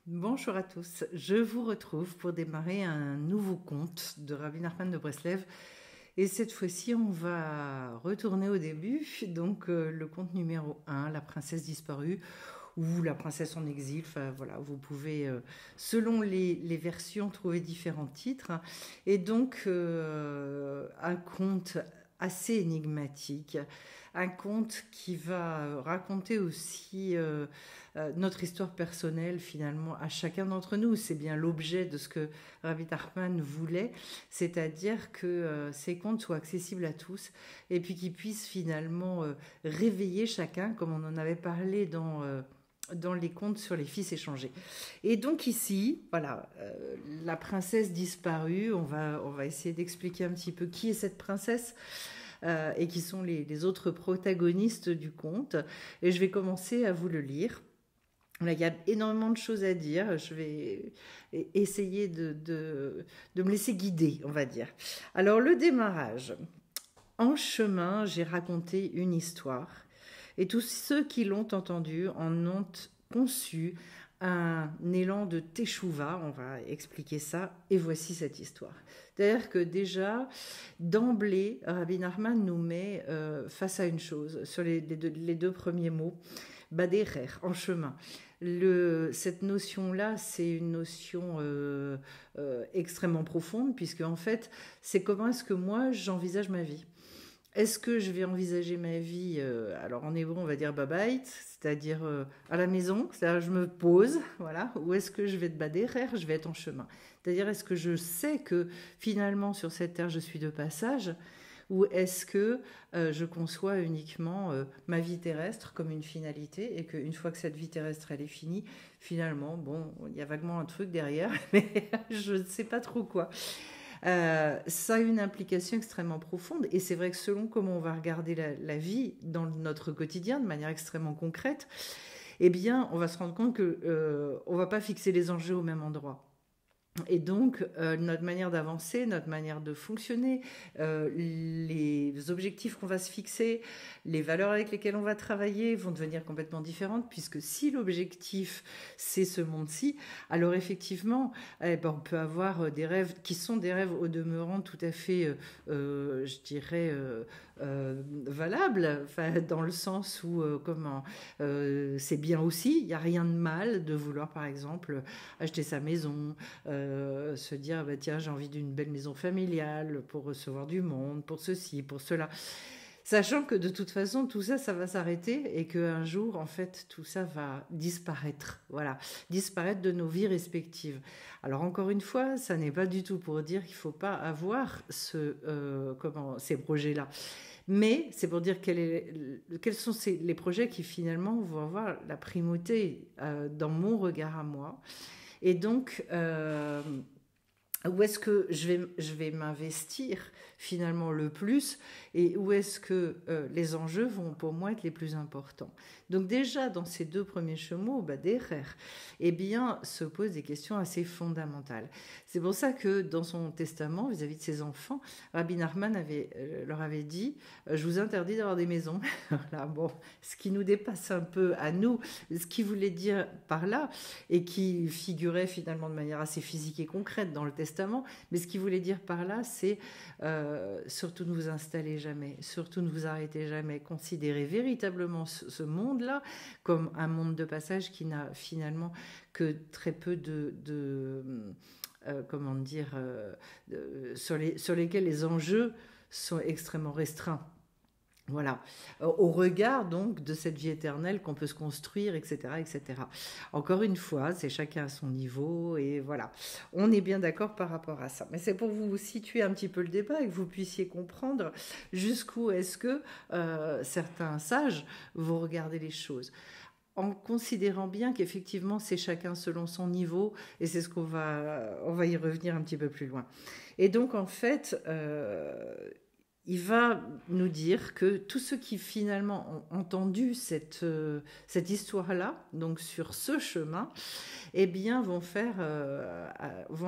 Bonjour à tous, je vous retrouve pour démarrer un nouveau conte de Rabbi Nachman de Breslev. Et cette fois-ci, on va retourner au début, donc le conte numéro 1, La princesse disparue, ou La princesse en exil. Enfin voilà, vous pouvez, selon les versions, trouver différents titres. Et donc, un conte assez énigmatique, un conte qui va raconter aussi notre histoire personnelle finalement à chacun d'entre nous. C'est bien l'objet de ce que Rabbi Nachman voulait, c'est-à-dire que ces contes soient accessibles à tous et puis qu'ils puissent finalement réveiller chacun, comme on en avait parlé dans les contes sur les fils échangés. Et donc ici, voilà, la princesse disparue, on va essayer d'expliquer un petit peu qui est cette princesse et qui sont les autres protagonistes du conte. Et je vais commencer à vous le lire. Là, il y a énormément de choses à dire. Je vais essayer de me laisser guider, on va dire. Alors, le démarrage. En chemin, j'ai raconté une histoire. Et tous ceux qui l'ont entendue en ont conçu un élan de teshuva, on va expliquer ça, et voici cette histoire. C'est-à-dire que déjà, d'emblée, Rabbi Nachman nous met face à une chose, sur les deux premiers mots, baderer, en chemin. Cette notion-là, c'est une notion extrêmement profonde, puisque en fait, c'est comment est-ce que moi, j'envisage ma vie. Est-ce que je vais envisager ma vie, alors en hébreu on va dire babait, c'est-à-dire à la maison, c'est-à-dire je me pose, voilà, ou est-ce que je vais être baderer, je vais être en chemin. C'est-à-dire est-ce que je sais que finalement sur cette terre je suis de passage, ou est-ce que je conçois uniquement ma vie terrestre comme une finalité et qu'une fois que cette vie terrestre elle est finie, finalement, bon, il y a vaguement un truc derrière, mais je ne sais pas trop quoi. Ça a une implication extrêmement profonde et c'est vrai que selon comment on va regarder la vie dans notre quotidien de manière extrêmement concrète, eh bien, on va se rendre compte que on va pas fixer les enjeux au même endroit. Et donc, notre manière d'avancer, notre manière de fonctionner, les objectifs qu'on va se fixer, les valeurs avec lesquelles on va travailler vont devenir complètement différentes, puisque si l'objectif, c'est ce monde-ci, alors effectivement, eh ben, on peut avoir des rêves qui sont des rêves au demeurant tout à fait, je dirais, valables, enfin, dans le sens où, c'est bien aussi, il n'y a rien de mal de vouloir, par exemple, acheter sa maison, se dire bah, tiens j'ai envie d'une belle maison familiale pour recevoir du monde, pour ceci, pour cela, sachant que de toute façon tout ça ça va s'arrêter et qu'un jour en fait tout ça va disparaître, voilà, disparaître de nos vies respectives. Alors encore une fois, ça n'est pas du tout pour dire qu'il ne faut pas avoir ces projets là, mais c'est pour dire quels sont les projets qui finalement vont avoir la primauté dans mon regard à moi. Et donc, où est-ce que je vais m'investir finalement le plus et où est-ce que les enjeux vont pour moi être les plus importants. Donc déjà dans ces deux premiers mots, Baderer, eh bien se posent des questions assez fondamentales. C'est pour ça que dans son testament vis-à-vis de ses enfants, Rabbi Nachman leur avait dit je vous interdis d'avoir des maisons. Voilà, bon, ce qui nous dépasse un peu à nous, ce qu'il voulait dire par là et qui figurait finalement de manière assez physique et concrète dans le testament, mais ce qu'il voulait dire par là, c'est surtout ne vous installez jamais, surtout ne vous arrêtez jamais, considérez véritablement ce monde-là comme un monde de passage qui n'a finalement que très peu comment dire, sur lesquels les enjeux sont extrêmement restreints. Voilà, au regard donc de cette vie éternelle qu'on peut se construire, etc., etc. Encore une fois, c'est chacun à son niveau et voilà, on est bien d'accord par rapport à ça. Mais c'est pour vous situer un petit peu le débat et que vous puissiez comprendre jusqu'où est-ce que certains sages vont regarder les choses en considérant bien qu'effectivement c'est chacun selon son niveau et c'est ce on va y revenir un petit peu plus loin. Et donc en fait, il va nous dire que tous ceux qui finalement ont entendu cette histoire-là, donc sur ce chemin, eh bien vont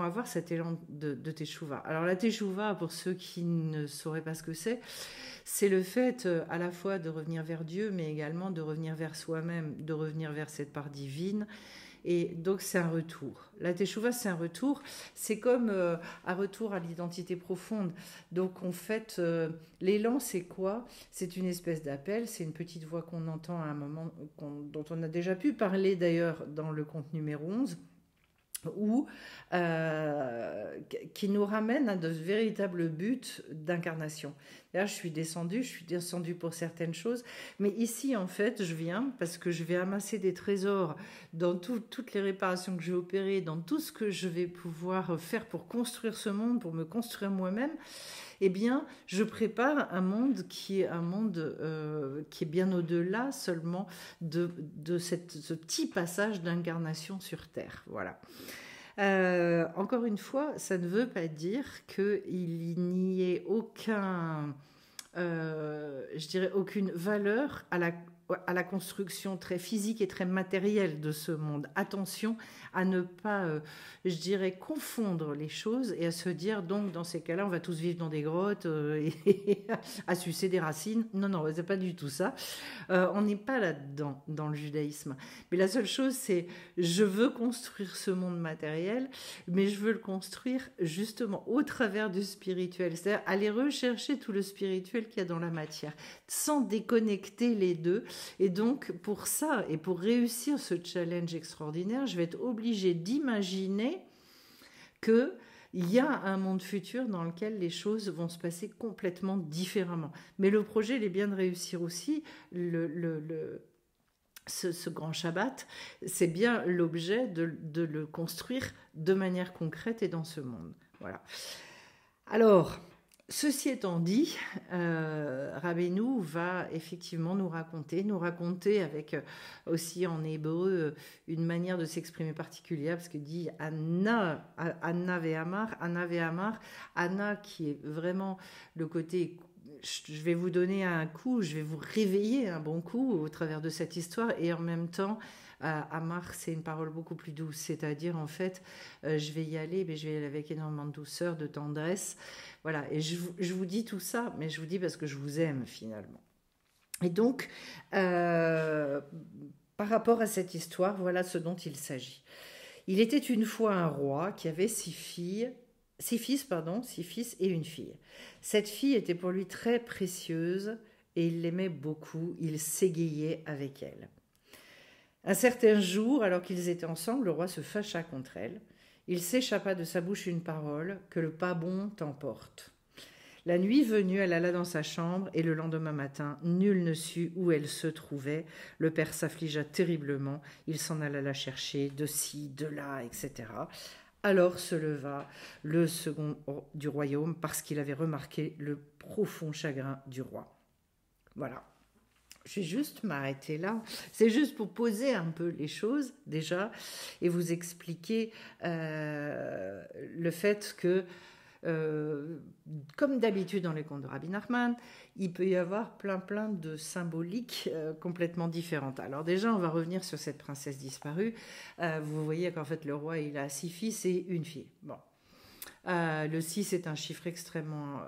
avoir cet élan de teshuva. Alors la teshuva, pour ceux qui ne sauraient pas ce que c'est le fait à la fois de revenir vers Dieu, mais également de revenir vers soi-même, de revenir vers cette part divine Et donc c'est un retour. La Teshuvah, c'est un retour. C'est comme un retour à l'identité profonde. Donc en fait, l'élan, c'est quoi? C'est une espèce d'appel, c'est une petite voix qu'on entend à un moment, dont on a déjà pu parler d'ailleurs dans le conte numéro 11, ou qui nous ramène à de véritables buts d'incarnation. Là, je suis descendue pour certaines choses, mais ici, en fait, je viens parce que je vais amasser des trésors dans toutes les réparations que je vais opérer, dans tout ce que je vais pouvoir faire pour construire ce monde, pour me construire moi-même. Eh bien, je prépare un monde qui est un monde qui est bien au-delà seulement de ce petit passage d'incarnation sur Terre. Voilà. Encore une fois, ça ne veut pas dire qu'il n'y ait je dirais aucune valeur à la construction très physique et très matérielle de ce monde. Attention à ne pas, je dirais, confondre les choses et à se dire, donc, dans ces cas-là, on va tous vivre dans des grottes et à sucer des racines. Non, non, c'est pas du tout ça. On n'est pas là-dedans, dans le judaïsme. Mais la seule chose, c'est, je veux construire ce monde matériel, mais je veux le construire justement au travers du spirituel. C'est-à-dire aller rechercher tout le spirituel qu'il y a dans la matière, sans déconnecter les deux. Et donc, pour ça, et pour réussir ce challenge extraordinaire, je vais être obligée d'imaginer qu'il y a un monde futur dans lequel les choses vont se passer complètement différemment. Mais le projet, il est bien de réussir aussi. Ce grand Shabbat, c'est bien l'objet de le construire de manière concrète et dans ce monde. Voilà. Alors, ceci étant dit, Rabbeinu va effectivement nous raconter avec aussi en hébreu une manière de s'exprimer particulière, parce qu'il dit Anna ve'amar, Anna qui est vraiment le côté, je vais vous donner un coup, je vais vous réveiller un bon coup au travers de cette histoire, et en même temps, Amar, c'est une parole beaucoup plus douce, c'est-à-dire en fait, je vais y aller, mais je vais y aller avec énormément de douceur, de tendresse. Voilà, et je vous dis tout ça, mais je vous dis parce que je vous aime finalement. Et donc, par rapport à cette histoire, voilà ce dont il s'agit. Il était une fois un roi qui avait six fils et une fille. Cette fille était pour lui très précieuse et il l'aimait beaucoup, il s'égayait avec elle. Un certain jour, alors qu'ils étaient ensemble, le roi se fâcha contre elle. Il s'échappa de sa bouche une parole, que le pas bon t'emporte. La nuit venue, elle alla dans sa chambre, et le lendemain matin, nul ne sut où elle se trouvait. Le père s'affligea terriblement, il s'en alla la chercher, de ci, de là, etc. Alors se leva le second du royaume, parce qu'il avait remarqué le profond chagrin du roi. Voilà. Je vais juste m'arrêter là. C'est juste pour poser un peu les choses déjà et vous expliquer le fait que, comme d'habitude dans les contes de Rabbi Nachman, il peut y avoir plein de symboliques complètement différentes. Alors déjà, on va revenir sur cette princesse disparue. Vous voyez qu'en fait, le roi, il a 6 fils et une fille. Bon. Le 6 est un chiffre extrêmement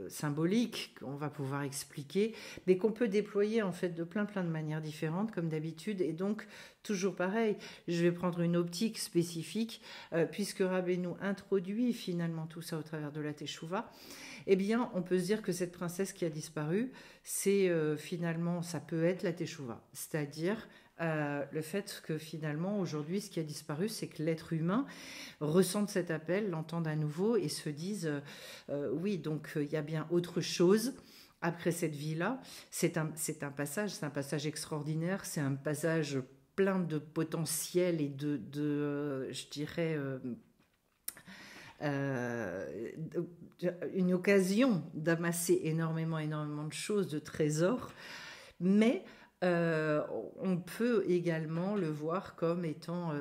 symbolique qu'on va pouvoir expliquer, mais qu'on peut déployer en fait de plein de manières différentes comme d'habitude. Et donc, toujours pareil, je vais prendre une optique spécifique puisque Rabbeinu introduit finalement tout ça au travers de la Teshuvah. Eh bien, on peut se dire que cette princesse qui a disparu, c'est finalement, ça peut être la Teshuvah, c'est-à-dire le fait que finalement aujourd'hui ce qui a disparu, c'est que l'être humain ressente cet appel, l'entende à nouveau et se dise oui, donc il y a bien autre chose après cette vie-là. C'est un passage extraordinaire, c'est un passage plein de potentiel et je dirais une occasion d'amasser énormément de choses, de trésors, mais on peut également le voir comme étant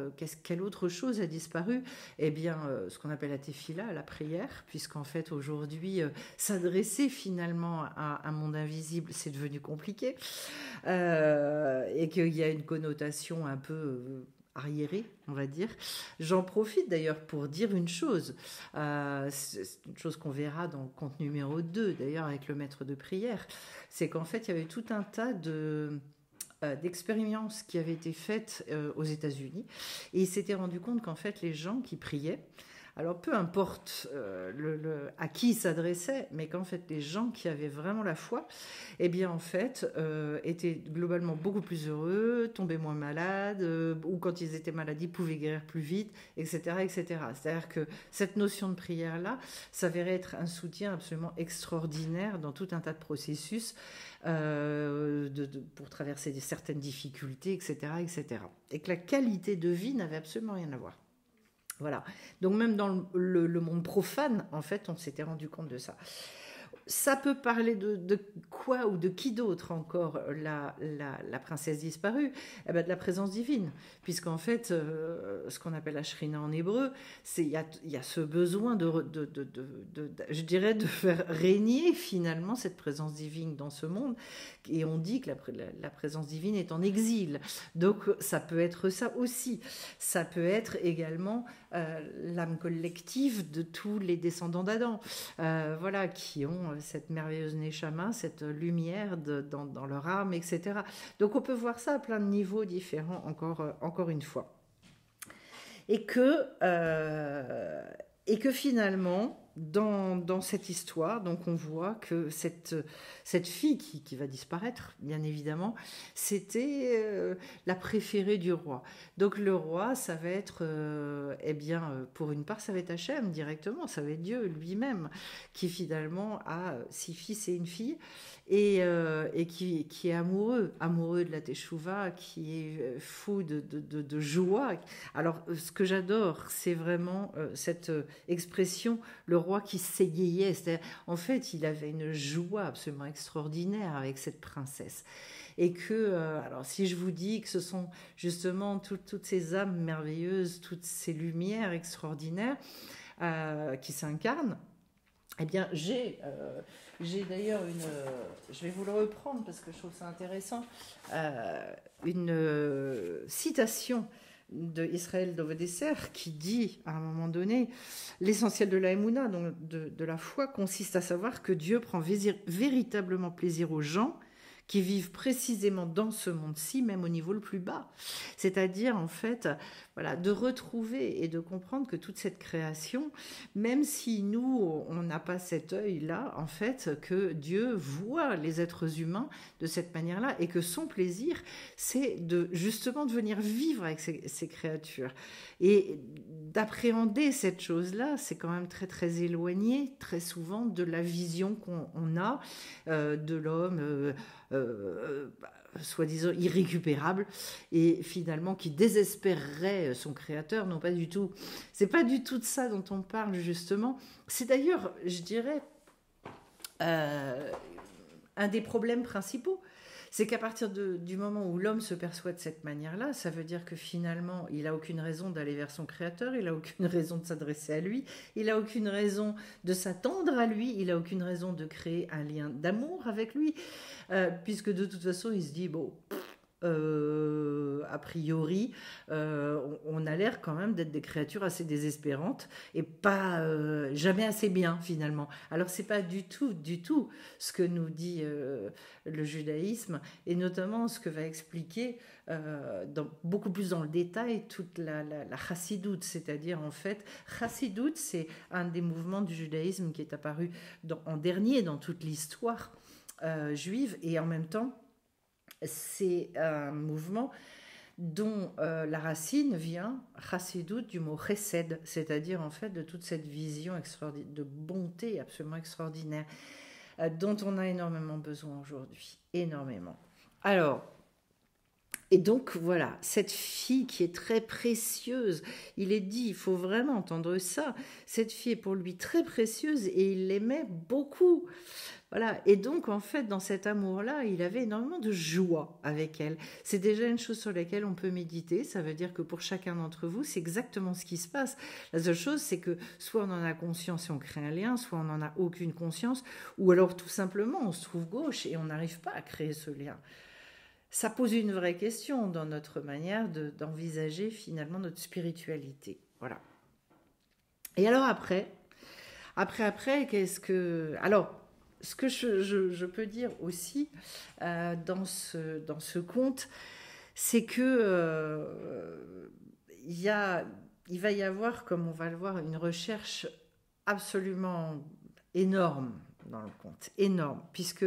quelle autre chose a disparu? Eh bien, ce qu'on appelle la tefila, la prière, puisqu'en fait aujourd'hui, s'adresser finalement à un monde invisible, c'est devenu compliqué, et qu'il y a une connotation un peu arriéré, on va dire. J'en profite d'ailleurs pour dire une chose. C'est une chose qu'on verra dans le conte numéro 2, d'ailleurs avec le maître de prière. C'est qu'en fait, il y avait tout un tas d'expériences qui avaient été faites aux États-Unis. Et il s'était rendu compte qu'en fait, les gens qui priaient, alors peu importe à qui il s'adressait, mais qu'en fait les gens qui avaient vraiment la foi, eh bien en fait étaient globalement beaucoup plus heureux, tombaient moins malades, ou quand ils étaient malades ils pouvaient guérir plus vite, etc., etc. C'est-à-dire que cette notion de prière-là s'avérait être un soutien absolument extraordinaire dans tout un tas de processus pour traverser certaines difficultés, etc., etc. Et que la qualité de vie n'avait absolument rien à voir. Voilà. Donc même dans le monde profane, en fait, on s'était rendu compte de ça. Ça peut parler de quoi ou de qui d'autre encore, la princesse disparue? Eh ben, de la présence divine, puisqu'en fait, ce qu'on appelle la shrina en hébreu, il y a ce besoin je dirais, de faire régner finalement cette présence divine dans ce monde, et on dit que la présence divine est en exil, donc ça peut être ça aussi, ça peut être également l'âme collective de tous les descendants d'Adam, voilà, qui ont cette merveilleuse neshama, cette lumière dans leur âme, etc. Donc on peut voir ça à plein de niveaux différents, encore une fois. Et que finalement, dans cette histoire, donc on voit que cette fille qui va disparaître, bien évidemment, c'était la préférée du roi. Donc le roi, ça va être, pour une part, ça va être Hachem directement, ça va être Dieu lui-même, qui finalement a 6 fils et une fille, et qui est amoureux de la Teshuvah, qui est fou de joie. Alors ce que j'adore, c'est vraiment cette expression, le roi qui s'égayait. En fait, il avait une joie absolument extraordinaire avec cette princesse. Et que, alors si je vous dis que ce sont justement toutes ces âmes merveilleuses, toutes ces lumières extraordinaires qui s'incarnent, eh bien j'ai d'ailleurs je vais vous le reprendre parce que je trouve ça intéressant, une citation de Israël Dovedesser qui dit à un moment donné: l'essentiel de la Emouna, donc de la foi, consiste à savoir que Dieu prend véritablement plaisir aux gens qui vivent précisément dans ce monde-ci, même au niveau le plus bas. C'est-à-dire, en fait, voilà, de retrouver et de comprendre que toute cette création, même si nous, on n'a pas cet œil-là, en fait, que Dieu voit les êtres humains de cette manière-là, et que son plaisir, c'est justement de venir vivre avec ces créatures. Et d'appréhender cette chose-là, c'est quand même très, très éloigné, très souvent, de la vision qu'on a de l'homme, soi-disant irrécupérable, et finalement qui désespérerait son créateur. Non, pas du tout. C'est pas du tout de ça dont on parle, justement. C'est d'ailleurs, je dirais, un des problèmes principaux. C'est qu'à partir du moment où l'homme se perçoit de cette manière-là, ça veut dire que finalement, il n'a aucune raison d'aller vers son créateur, il n'a aucune raison de s'adresser à lui, il n'a aucune raison de s'attendre à lui, il n'a aucune raison de créer un lien d'amour avec lui, puisque de toute façon, il se dit, bon, a priori, on a l'air quand même d'être des créatures assez désespérantes et pas jamais assez bien finalement. Alors c'est pas du tout ce que nous dit le judaïsme, et notamment ce que va expliquer beaucoup plus dans le détail toute la chassidoute, c'est-à-dire en fait, chassidoute, c'est un des mouvements du judaïsme qui est apparu en dernier dans toute l'histoire juive, et en même temps c'est un mouvement dont la racine vient, chassidut, du mot chesed, c'est-à-dire en fait de toute cette vision de bonté absolument extraordinaire dont on a énormément besoin aujourd'hui, énormément. Alors, et donc voilà, cette fille qui est très précieuse, il est dit, il faut vraiment entendre ça, cette fille est pour lui très précieuse et il l'aimait beaucoup. Voilà, et donc en fait dans cet amour-là, il avait énormément de joie avec elle. C'est déjà une chose sur laquelle on peut méditer, ça veut dire que pour chacun d'entre vous, c'est exactement ce qui se passe. La seule chose, c'est que soit on en a conscience et on crée un lien, soit on n'en a aucune conscience, ou alors tout simplement on se trouve gauche et on n'arrive pas à créer ce lien. Ça pose une vraie question dans notre manière d'envisager finalement notre spiritualité. Voilà. Et alors après, qu'est-ce que... Alors, ce que je peux dire aussi dans ce conte, c'est que il va y avoir, comme on va le voir, une recherche absolument énorme dans le conte, énorme, puisque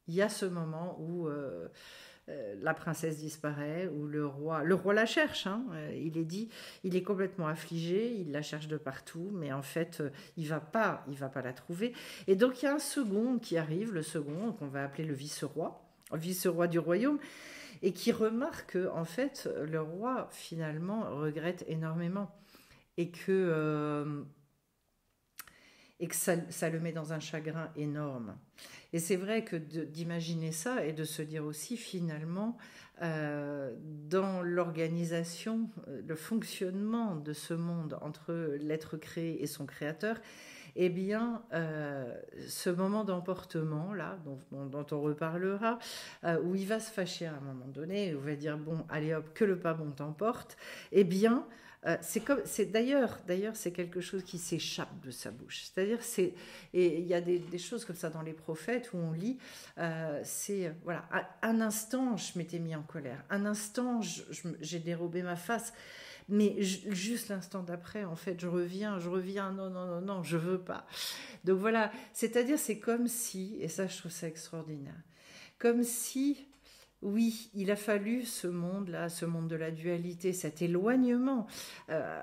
il y a ce moment où la princesse disparaît, où le roi la cherche, hein, il est dit, il est complètement affligé, il la cherche de partout, mais en fait, il va pas la trouver. Et donc, il y a un second qui arrive, le second, qu'on va appeler le vice-roi du royaume, et qui remarque que, en fait, le roi, finalement, regrette énormément, et que ça le met dans un chagrin énorme. Et c'est vrai que d'imaginer ça et de se dire aussi finalement dans l'organisation, le fonctionnement de ce monde entre l'être créé et son créateur, eh bien, ce moment d'emportement là, dont on reparlera, où il va se fâcher à un moment donné, où il va dire bon, allez hop, que le pas bon t'emporte, eh bien, d'ailleurs, c'est quelque chose qui s'échappe de sa bouche. C'est-à-dire, et il y a des choses comme ça dans les prophètes où on lit, voilà, un instant, je m'étais mis en colère, un instant, j'ai dérobé ma face, mais juste l'instant d'après, en fait, je reviens, non, je veux pas. Donc voilà, c'est-à-dire, c'est comme si, et ça, je trouve ça extraordinaire, comme si oui, il a fallu ce monde-là, ce monde de la dualité, cet éloignement.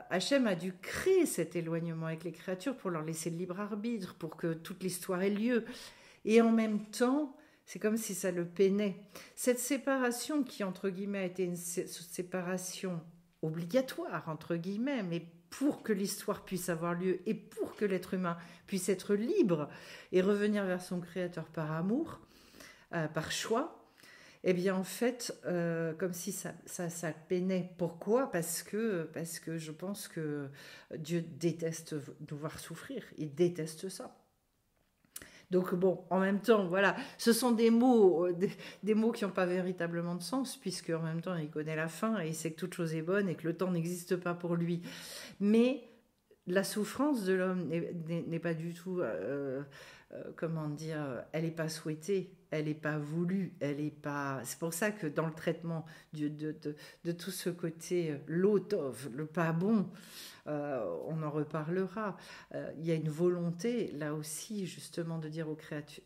Hachem a dû créer cet éloignement avec les créatures pour leur laisser le libre arbitre, pour que toute l'histoire ait lieu. Et en même temps, c'est comme si ça le peinait. Cette séparation qui, entre guillemets, a été une séparation obligatoire, entre guillemets, mais pour que l'histoire puisse avoir lieu et pour que l'être humain puisse être libre et revenir vers son créateur par amour, par choix, eh bien, en fait, comme si ça peinait. Pourquoi ? Parce que je pense que Dieu déteste nous voir souffrir. Il déteste ça. Donc bon, en même temps, voilà, ce sont des mots qui n'ont pas véritablement de sens, puisque en même temps, il connaît la fin et il sait que toute chose est bonne et que le temps n'existe pas pour lui. Mais la souffrance de l'homme n'est pas du tout, comment dire, elle n'est pas souhaitée, elle n'est pas voulue, elle n'est pas. C'est pour ça que dans le traitement de tout ce côté l'otov, le pas bon, on en reparlera. Il y a une volonté là aussi justement de dire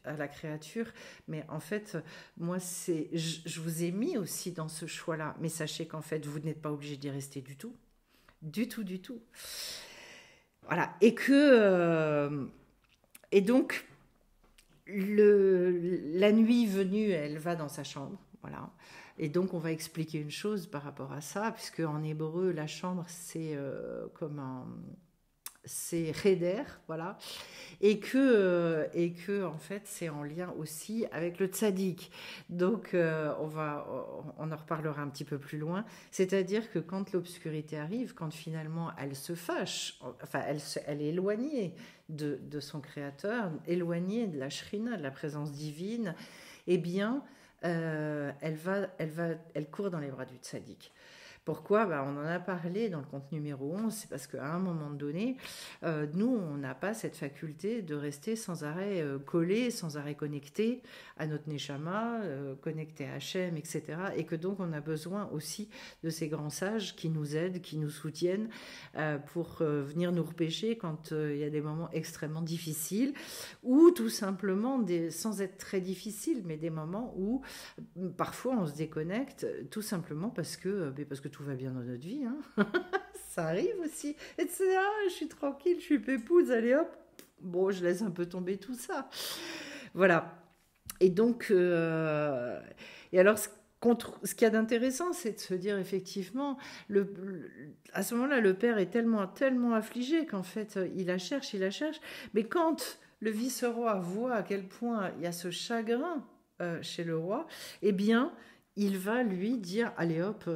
à la créature, mais en fait, moi je vous ai mis aussi dans ce choix-là, mais sachez qu'en fait vous n'êtes pas obligé d'y rester du tout, du tout, du tout. Voilà, et donc la nuit venue, elle va dans sa chambre, voilà. Et donc on va expliquer une chose par rapport à ça, puisque en hébreu la chambre c'est c'est cheder, voilà, et que en fait c'est en lien aussi avec le tzaddik. Donc on en reparlera un petit peu plus loin. C'est-à-dire que quand l'obscurité arrive, quand finalement elle se fâche, enfin elle est éloignée de son créateur, éloignée de la shrina, de la présence divine, eh bien elle court dans les bras du tzaddik. Pourquoi ? On en a parlé dans le conte numéro 11, c'est parce qu'à un moment donné, nous, on n'a pas cette faculté de rester sans arrêt collé, sans arrêt connecté à notre Neshama, connecté à Hachem, etc. Et que donc, on a besoin aussi de ces grands sages qui nous aident, qui nous soutiennent pour venir nous repêcher quand il y a des moments extrêmement difficiles ou tout simplement, sans être très difficiles, mais des moments où parfois on se déconnecte tout simplement parce que tout va bien dans notre vie, hein. Ça arrive aussi, etc. Je suis tranquille, je suis pépouse, allez hop, bon, je laisse un peu tomber tout ça. Voilà. Et donc, et alors, ce qu'il y a d'intéressant, c'est de se dire effectivement, à ce moment-là, le père est tellement affligé qu'en fait, il la cherche, mais quand le vice-roi voit à quel point il y a ce chagrin chez le roi, eh bien, il va lui dire, allez hop,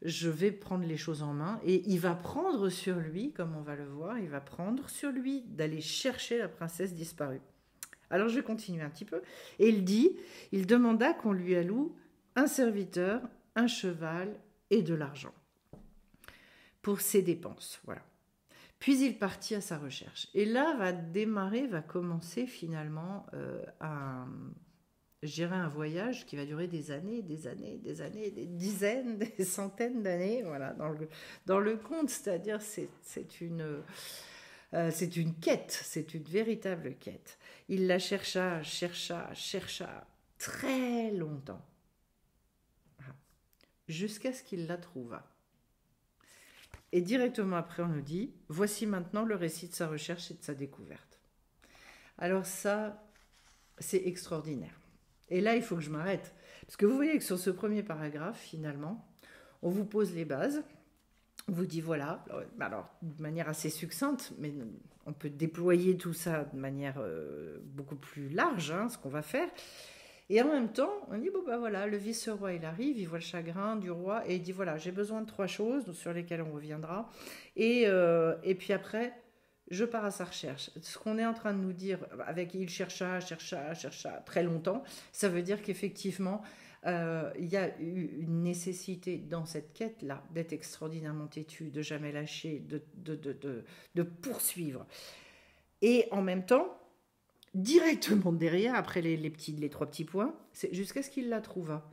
je vais prendre les choses en main, et il va prendre sur lui, comme on va le voir, il va prendre sur lui d'aller chercher la princesse disparue. Alors je vais continuer un petit peu, et il demanda qu'on lui alloue un serviteur, un cheval et de l'argent pour ses dépenses, voilà. Puis il partit à sa recherche. Et là va commencer finalement je dirais un voyage qui va durer des années, des années, des années, des dizaines, des centaines d'années, voilà, dans le conte. C'est-à-dire c'est une quête, c'est une véritable quête. Il la chercha très longtemps, jusqu'à ce qu'il la trouva. Et directement après, on nous dit, voici maintenant le récit de sa recherche et de sa découverte. Alors ça, c'est extraordinaire. Et là, il faut que je m'arrête. Parce que vous voyez que sur ce premier paragraphe, finalement, on vous pose les bases. On vous dit, voilà, alors de manière assez succincte, mais on peut déployer tout ça de manière beaucoup plus large, ce qu'on va faire. Et en même temps, on dit, bon ben voilà, le vice-roi, il arrive, il voit le chagrin du roi, et il dit, voilà, j'ai besoin de 3 choses sur lesquelles on reviendra. Et puis après, je pars à sa recherche. Ce qu'on est en train de nous dire, avec il chercha très longtemps, ça veut dire qu'effectivement, il y a eu une nécessité dans cette quête-là d'être extraordinairement têtu, de jamais lâcher, de poursuivre. Et en même temps, directement derrière, après les 3 petits points, c'est jusqu'à ce qu'il la trouva.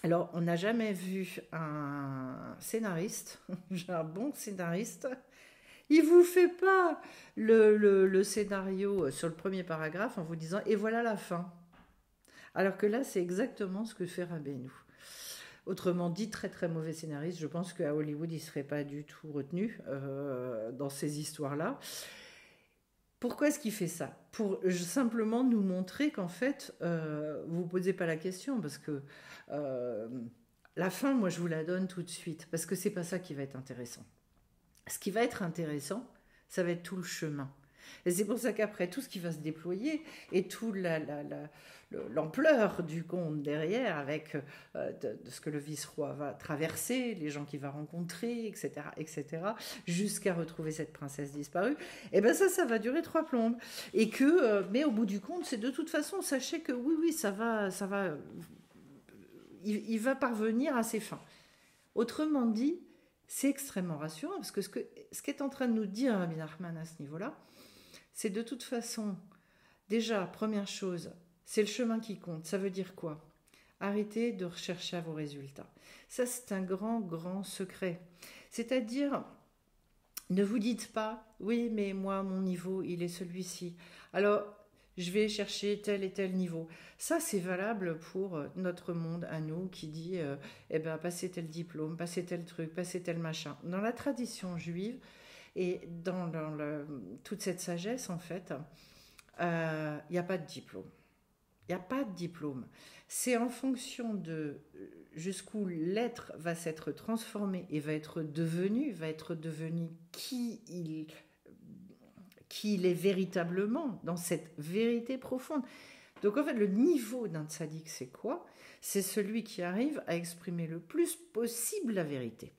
Alors, on n'a jamais vu un scénariste, un bon scénariste, il vous fait pas le scénario sur le premier paragraphe en vous disant « et voilà la fin ». Alors que là, c'est exactement ce que fait Rabbeinu. Autrement dit, très très mauvais scénariste. Je pense qu'à Hollywood, il ne serait pas du tout retenu dans ces histoires-là. Pourquoi est-ce qu'il fait ça? Pour simplement nous montrer qu'en fait, vous ne vous posez pas la question, parce que la fin, moi, je vous la donne tout de suite, parce que ce n'est pas ça qui va être intéressant. Ce qui va être intéressant, ça va être tout le chemin. Et c'est pour ça qu'après, tout ce qui va se déployer et toute l'ampleur du conte derrière, avec de ce que le vice-roi va traverser, les gens qu'il va rencontrer, etc., jusqu'à retrouver cette princesse disparue, et bien ça va durer 3 plombes. Et mais au bout du compte, c'est de toute façon, sachez que oui, ça va, il va parvenir à ses fins. Autrement dit, c'est extrêmement rassurant, parce que ce qu'est en train de nous dire Rabbi Nachman à ce niveau-là, c'est de toute façon, déjà, première chose, c'est le chemin qui compte. Ça veut dire quoi? Arrêtez de rechercher à vos résultats. Ça, c'est un grand, grand secret. C'est-à-dire, ne vous dites pas, oui, mais moi, mon niveau, il est celui-ci. Alors, je vais chercher tel et tel niveau. Ça, c'est valable pour notre monde à nous qui dit, passez tel diplôme, passez tel truc, passez tel machin. Dans la tradition juive et dans toute cette sagesse, en fait, il n'y a pas de diplôme. Il n'y a pas de diplôme. C'est en fonction de jusqu'où l'être va s'être transformé et va être devenu qui il est véritablement, dans cette vérité profonde. Donc en fait, le niveau d'un tzaddik, c'est quoi? C'est celui qui arrive à exprimer le plus possible la vérité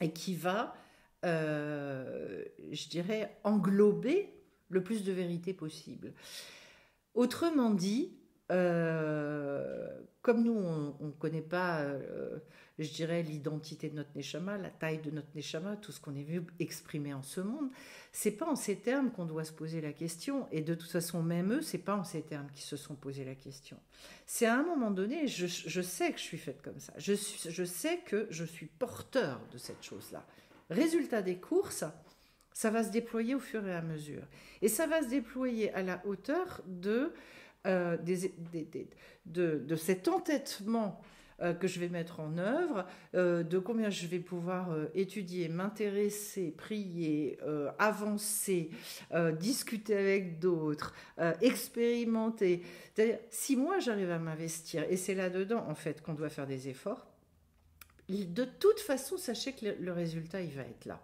et qui va, je dirais, englober le plus de vérité possible. Autrement dit, comme nous, on ne connaît pas, je dirais, l'identité de notre Neshama, la taille de notre Neshama, tout ce qu'on est vu exprimer en ce monde, c'est pas en ces termes qu'on doit se poser la question. Et de toute façon, même eux, c'est pas en ces termes qu'ils se sont posé la question. C'est à un moment donné, je sais que je suis faite comme ça. Je sais que je suis porteur de cette chose-là. Résultat des courses, ça va se déployer au fur et à mesure. Et ça va se déployer à la hauteur de cet entêtement que je vais mettre en œuvre, de combien je vais pouvoir étudier, m'intéresser, prier, avancer, discuter avec d'autres, expérimenter. C'est-à-dire, si moi j'arrive à m'investir, et c'est là-dedans en fait qu'on doit faire des efforts, de toute façon, sachez que le résultat, il va être là.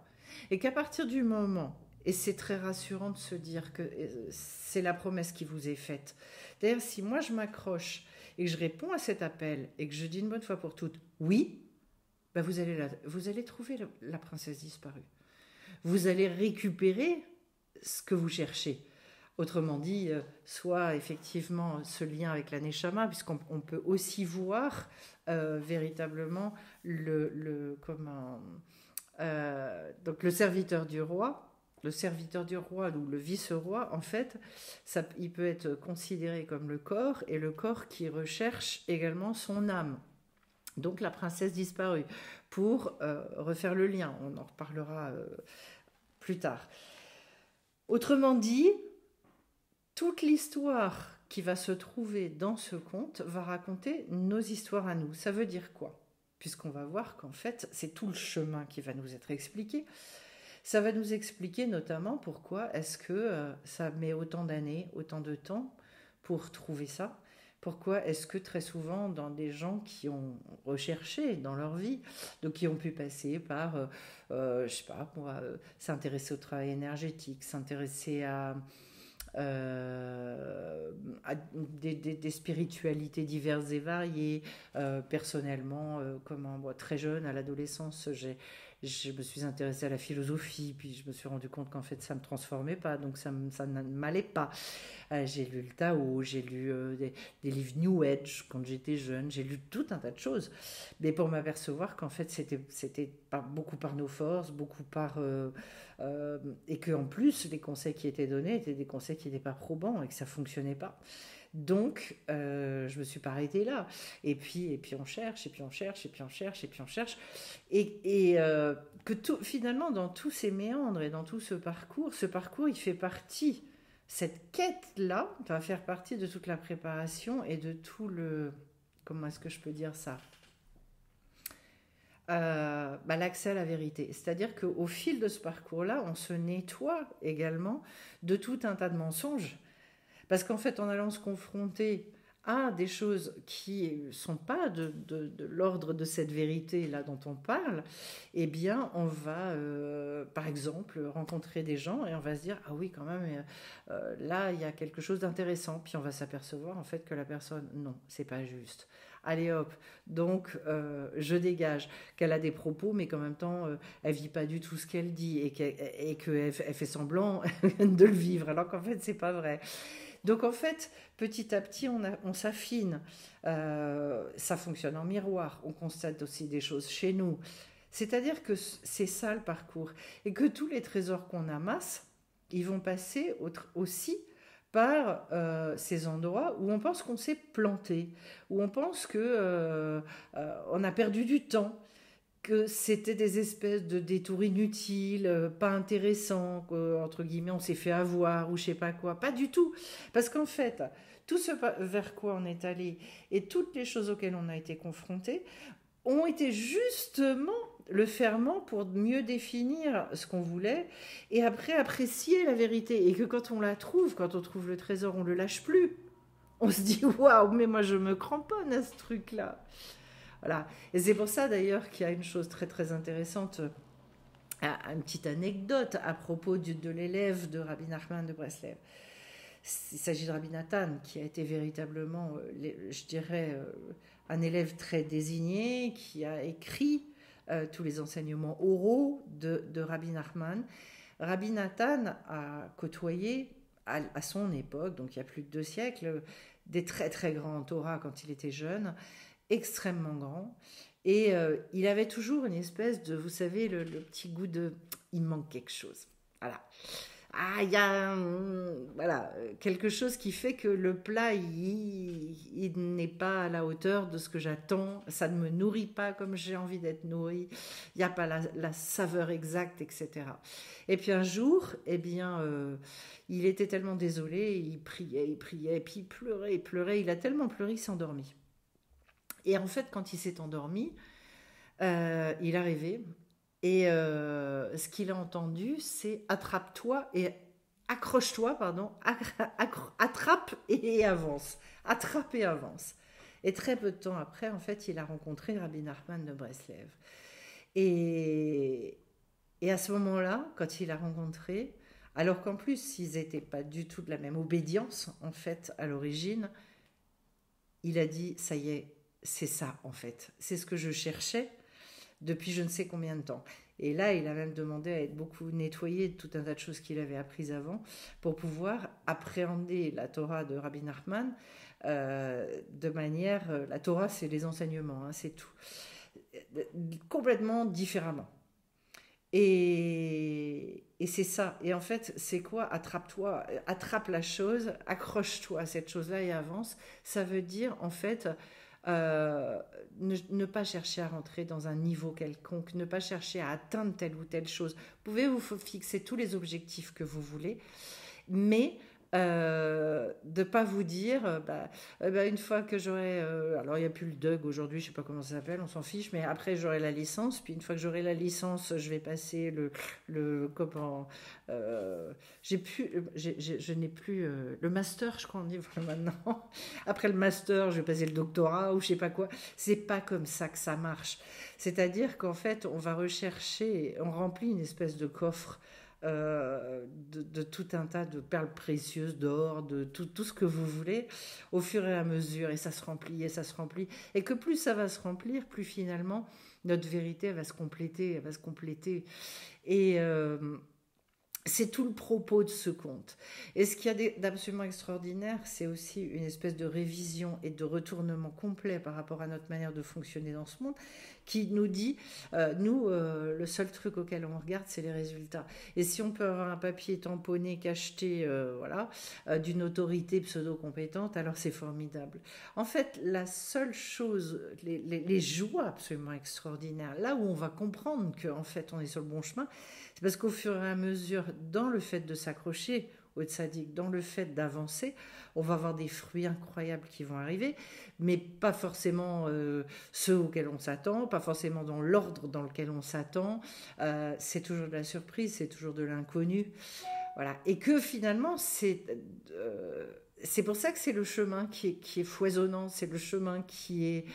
Et qu'à partir du moment, et c'est très rassurant de se dire que c'est la promesse qui vous est faite. D'ailleurs, si moi je m'accroche et que je réponds à cet appel et que je dis une bonne fois pour toutes, oui, ben vous allez trouver la princesse disparue. Vous allez récupérer ce que vous cherchez. Autrement dit, soit effectivement ce lien avec la Neshama, puisqu'on peut aussi voir véritablement comme Donc le serviteur du roi ou le vice-roi, en fait, il peut être considéré comme le corps, et le corps qui recherche également son âme. Donc la princesse disparue, pour refaire le lien, on en reparlera plus tard. Autrement dit, toute l'histoire qui va se trouver dans ce conte va raconter nos histoires à nous. Ça veut dire quoi? Puisqu'on va voir qu'en fait, c'est tout le chemin qui va nous être expliqué. Ça va nous expliquer notamment pourquoi est-ce que ça met autant d'années, autant de temps pour trouver ça. Pourquoi est-ce que très souvent, dans des gens qui ont recherché dans leur vie, donc qui ont pu passer par, je sais pas, s'intéresser au travail énergétique, s'intéresser à des spiritualités diverses et variées. Personnellement, très jeune, à l'adolescence, je me suis intéressée à la philosophie, puis je me suis rendu compte qu'en fait ça ne me transformait pas, donc ça ne m'allait pas. J'ai lu le Tao, j'ai lu des livres New Age quand j'étais jeune, j'ai lu tout un tas de choses, mais pour m'apercevoir qu'en fait c'était beaucoup par nos forces, beaucoup par... et qu'en plus les conseils qui étaient donnés étaient des conseils qui n'étaient pas probants et que ça ne fonctionnait pas. Donc, je me suis pas arrêtée là. Et puis on cherche, et puis on cherche, et puis on cherche, et puis on cherche. Et finalement, dans tous ces méandres et dans tout ce parcours, il fait partie, cette quête-là va faire partie de toute la préparation et de tout le... Comment est-ce que je peux dire ça? L'accès à la vérité. C'est-à-dire qu'au fil de ce parcours-là, on se nettoie également de tout un tas de mensonges. Parce qu'en fait, en allant se confronter à des choses qui ne sont pas de l'ordre de cette vérité-là dont on parle, eh bien, on va, par exemple, rencontrer des gens et on va se dire « Ah oui, quand même, là, il y a quelque chose d'intéressant. » Puis on va s'apercevoir, en fait, que la personne, non, c'est pas juste. Allez hop, donc je dégage qu'elle a des propos, mais qu'en même temps, elle vit pas du tout ce qu'elle dit et qu'elle fait semblant de le vivre, alors qu'en fait, c'est pas vrai. Donc en fait, petit à petit, on s'affine. Ça fonctionne en miroir. On constate aussi des choses chez nous. C'est-à-dire que c'est ça le parcours. Et que tous les trésors qu'on amasse, ils vont passer aussi par ces endroits où on pense qu'on s'est planté, où on pense que on a perdu du temps, que c'était des espèces de détours inutiles, pas intéressants, entre guillemets, on s'est fait avoir ou je sais pas quoi. Pas du tout. Parce qu'en fait, tout ce vers quoi on est allé et toutes les choses auxquelles on a été confronté ont été justement le ferment pour mieux définir ce qu'on voulait et après apprécier la vérité. Et que quand on la trouve, quand on trouve le trésor, on le lâche plus. On se dit waouh, mais moi je me cramponne à ce truc-là. Voilà. Et c'est pour ça d'ailleurs qu'il y a une chose très très intéressante, une petite anecdote à propos de l'élève de Rabbi Nachman de Breslev. Il s'agit de Rabbi Nathan, qui a été véritablement, je dirais, un élève très désigné, qui a écrit tous les enseignements oraux de Rabbi Nachman. Rabbi Nathan a côtoyé à son époque, donc il y a plus de 2 siècles, des très très grands Torah quand il était jeune, extrêmement grand, et il avait toujours une espèce de, vous savez, le petit goût de il manque quelque chose, voilà. Il y a voilà, quelque chose qui fait que le plat il n'est pas à la hauteur de ce que j'attends, ça ne me nourrit pas comme j'ai envie d'être nourri, il n'y a pas la saveur exacte, etc. Et puis un jour, eh bien, il était tellement désolé, il priait, et puis il pleurait, il a tellement pleuré, il s'est endormi. Et en fait, quand il s'est endormi, il a rêvé. Et ce qu'il a entendu, c'est attrape-toi et accroche-toi, pardon, attrape et avance. Attrape et avance. Et très peu de temps après, en fait, il a rencontré Rabbi Nachman de Breslev. Et à ce moment-là, quand il a rencontré, alors qu'en plus, ils n'étaient pas du tout de la même obédience, en fait, à l'origine, il a dit, ça y est, c'est ça, en fait. C'est ce que je cherchais depuis je ne sais combien de temps. Et là, il a même demandé à être beaucoup nettoyé de tout un tas de choses qu'il avait apprises avant pour pouvoir appréhender la Torah de Rabbi Nachman de manière... la Torah, c'est les enseignements, hein, c'est tout. Complètement différemment. Et c'est ça. Et en fait, c'est quoi? Attrape-toi, attrape la chose, accroche-toi à cette chose-là et avance. Ça veut dire, en fait, euh, ne pas chercher à rentrer dans un niveau quelconque, ne pas chercher à atteindre telle ou telle chose. Vous pouvez vous fixer tous les objectifs que vous voulez, mais de ne pas vous dire, une fois que j'aurai, alors il n'y a plus le DUG aujourd'hui, je ne sais pas comment ça s'appelle, on s'en fiche, mais après j'aurai la licence, puis une fois que j'aurai la licence, je vais passer comment, je n'ai plus le master, je crois on dit maintenant. Après le master, je vais passer le doctorat ou je sais pas quoi. C'est pas comme ça que ça marche. C'est-à-dire qu'en fait, on va rechercher, on remplit une espèce de coffre de tout un tas de perles précieuses, d'or, de tout ce que vous voulez, au fur et à mesure, et ça se remplit, et ça se remplit, et que plus ça va se remplir, plus finalement notre vérité elle va se compléter, elle va se compléter. Et c'est tout le propos de ce conte. Et ce qu'il y a d'absolument extraordinaire, c'est aussi une espèce de révision et de retournement complet par rapport à notre manière de fonctionner dans ce monde, qui nous dit, le seul truc auquel on regarde, c'est les résultats. Et si on peut avoir un papier tamponné, cacheté, voilà, d'une autorité pseudo-compétente, alors c'est formidable. En fait, la seule chose, les joies absolument extraordinaires, là où on va comprendre qu'en fait on est sur le bon chemin, c'est parce qu'au fur et à mesure, dans le fait de s'accrocher au tzaddik, dans le fait d'avancer, on va avoir des fruits incroyables qui vont arriver, mais pas forcément ceux auxquels on s'attend, pas forcément dans l'ordre dans lequel on s'attend. C'est toujours de la surprise, c'est toujours de l'inconnu. Voilà. Et que finalement, c'est pour ça que c'est le chemin qui est foisonnant, c'est le chemin qui est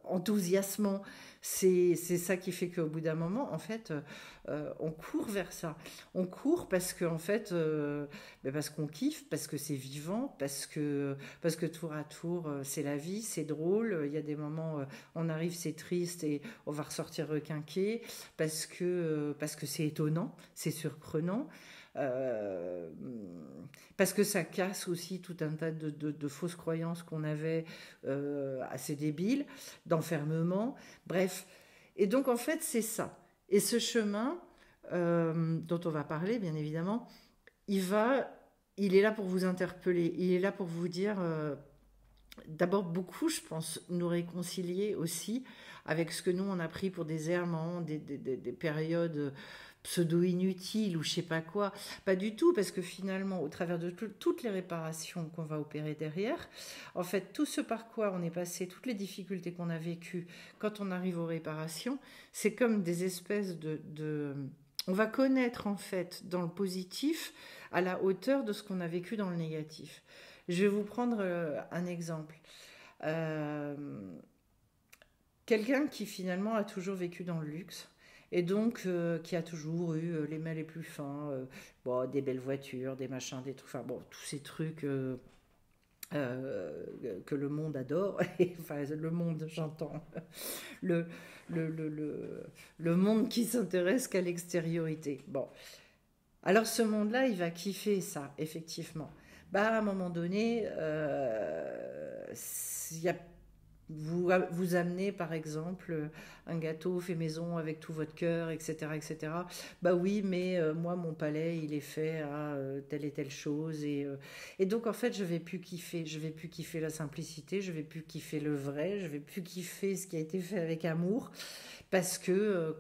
enthousiasmant. C'est ça qui fait qu'au bout d'un moment, en fait, on court vers ça. On court parce que, en fait, parce qu'on kiffe, parce que c'est vivant, parce que tour à tour, c'est la vie, c'est drôle. Il y a des moments, on arrive, c'est triste et on va ressortir requinqué parce que c'est étonnant, c'est surprenant. Euh, Parce que ça casse aussi tout un tas de fausses croyances qu'on avait assez débiles, d'enfermement, bref. Et donc en fait c'est ça. Et ce chemin dont on va parler bien évidemment, il est là pour vous interpeller, il est là pour vous dire, d'abord beaucoup je pense, nous réconcilier aussi avec ce que nous on a pris pour des errements, des périodes pseudo-inutile ou je sais pas quoi. Pas du tout, parce que finalement, au travers de toutes les réparations qu'on va opérer derrière, en fait, tout ce par quoi on est passé, toutes les difficultés qu'on a vécues, quand on arrive aux réparations, c'est comme des espèces on va connaître en fait dans le positif à la hauteur de ce qu'on a vécu dans le négatif. Je vais vous prendre un exemple. Euh, Quelqu'un qui finalement a toujours vécu dans le luxe, et donc qui a toujours eu les mains les plus fins, bon, des belles voitures, des machins, des trucs, enfin bon, tous ces trucs que le monde adore, enfin le monde j'entends, le, le monde qui s'intéresse qu'à l'extériorité. Bon, alors ce monde-là, il va kiffer ça, effectivement. Bah, à un moment donné, il y a vous amenez par exemple un gâteau fait maison avec tout votre cœur, etc., etc. Bah oui, mais moi mon palais il est fait à telle et telle chose et donc en fait je vais plus kiffer la simplicité, je vais plus kiffer le vrai, je vais plus kiffer ce qui a été fait avec amour parce que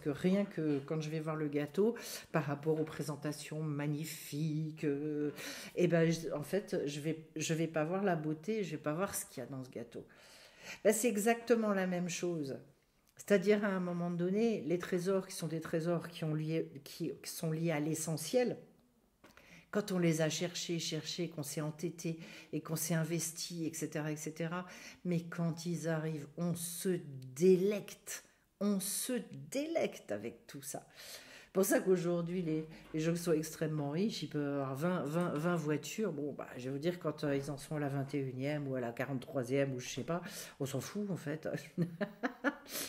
rien que quand je vais voir le gâteau par rapport aux présentations magnifiques, et ben en fait je vais pas voir la beauté, je vais pas voir ce qu'il y a dans ce gâteau. Ben, c'est exactement la même chose. C'est-à-dire, à un moment donné, les trésors qui sont des trésors qui sont liés à l'essentiel, quand on les a cherchés, qu'on s'est entêté et qu'on s'est investi, etc., etc., mais quand ils arrivent, délecte. On se délecte avec tout ça. C'est pour ça qu'aujourd'hui, les gens qui sont extrêmement riches, ils peuvent avoir 20 voitures. Bon, bah, je vais vous dire, quand ils en sont à la 21e ou à la 43e, ou je sais pas, on s'en fout en fait.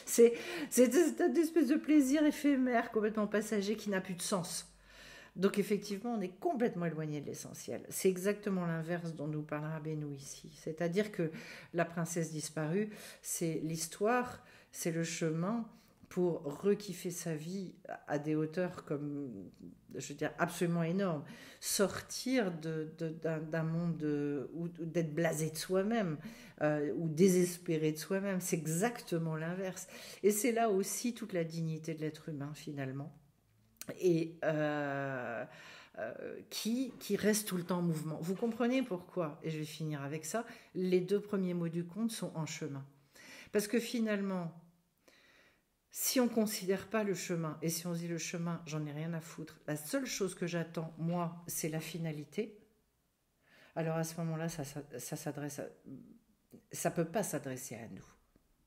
c'est, c'est une espèce de plaisir éphémère, complètement passager, qui n'a plus de sens. Donc effectivement, on est complètement éloigné de l'essentiel. C'est exactement l'inverse dont nous parlera Benoît ici. C'est-à-dire que la princesse disparue, c'est l'histoire, c'est le chemin pour rekiffer sa vie à des hauteurs comme, je veux dire, absolument énormes. Sortir d'un monde où d'être blasé de soi-même ou désespéré de soi-même, c'est exactement l'inverse. Et c'est là aussi toute la dignité de l'être humain finalement. Et qui reste tout le temps en mouvement. Vous comprenez pourquoi, et je vais finir avec ça, les 2 premiers mots du conte sont en chemin. Parce que finalement, si on ne considère pas le chemin, et si on se dit le chemin, j'en ai rien à foutre, la seule chose que j'attends, moi, c'est la finalité, alors à ce moment-là, ça peut pas s'adresser à nous.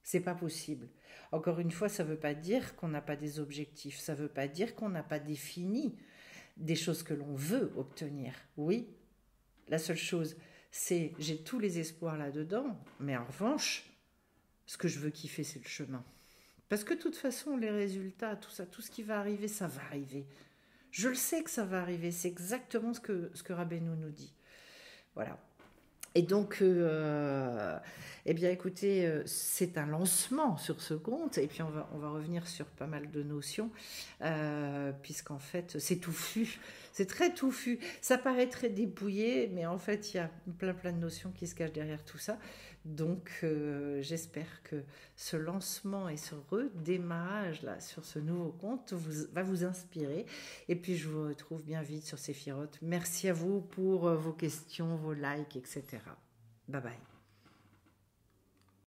C'est pas possible. Encore une fois, ça veut pas dire qu'on n'a pas des objectifs, ça veut pas dire qu'on n'a pas défini des choses que l'on veut obtenir. Oui, la seule chose, c'est j'ai tous les espoirs là-dedans, mais en revanche, ce que je veux kiffer, c'est le chemin. Parce que de toute façon, les résultats, tout ça, tout ce qui va arriver, ça va arriver. Je le sais que ça va arriver, c'est exactement ce que Rabbeinu nous dit. Voilà. Et donc, eh bien, écoutez, c'est un lancement sur ce conte, et puis on va revenir sur pas mal de notions, puisqu'en fait, c'est touffu, c'est très touffu. Ça paraît très dépouillé, mais en fait, il y a plein de notions qui se cachent derrière tout ça. Donc, j'espère que ce lancement et ce redémarrage là sur ce nouveau conte va vous inspirer. Et puis, je vous retrouve bien vite sur Séphiroth. Merci à vous pour vos questions, vos likes, etc. Bye bye.